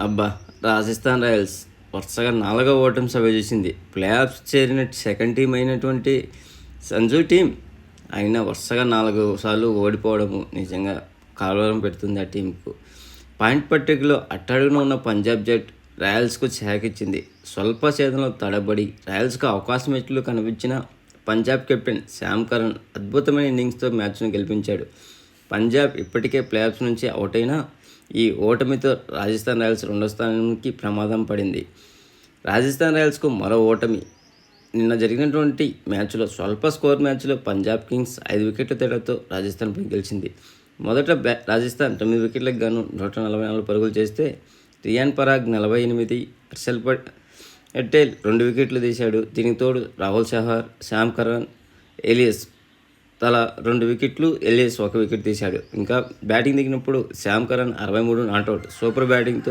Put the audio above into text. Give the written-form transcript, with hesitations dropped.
అబ్బా! రాజస్థాన్ రాయల్స్ వరుసగా నాలుగో ఓటమి సవిచేసింది. ప్లే ఆఫ్స్ చేరిన సెకండ్ టీమ్ అయినటువంటి సంజు టీం అయినా వరుసగా 4 సార్లు ఓడిపోవడము నిజంగా కలవరం పెడుతుంది ఆ టీంకు. పాయింట్ పట్టికలో అట్టడుగున ఉన్న పంజాబ్ జట్ రాయల్స్కు ఇచ్చింది. స్వల్ప ఛేదనలో తడబడి రాయల్స్కు అవకాశం ఎట్లు కనిపించిన పంజాబ్ కెప్టెన్ శామ్ కరన్ అద్భుతమైన ఇన్నింగ్స్తో మ్యాచ్ను గెలిపించాడు. పంజాబ్ ఇప్పటికే ప్లే ఆఫ్స్ నుంచి అవుట్ అయినా ఈ ఓటమితో రాజస్థాన్ రాయల్స్ రెండో స్థానానికి ప్రమాదం పడింది. రాజస్థాన్ రాయల్స్కు మరో ఓటమి. నిన్న జరిగినటువంటి మ్యాచ్లో స్వల్ప స్కోర్ మ్యాచ్లో పంజాబ్ కింగ్స్ 5 వికెట్ల తేడాతో రాజస్థాన్పై గెలిచింది. మొదట రాజస్థాన్ 9 వికెట్లకు గాను 144 పరుగులు చేస్తే రియాన్ పరాగ్ 48, హర్షల్ పటేల్ 2 వికెట్లు తీశాడు. దీనికి తోడు Rahul Chahar, Sam Curran, Ellis తలా 2 వికెట్లు, ఎలియస్ 1 వికెట్ తీశాడు. ఇంకా బ్యాటింగ్ దిగినప్పుడు శామ్ కరన్ 63 నాట్అవుట్. సూపర్ బ్యాటింగ్తో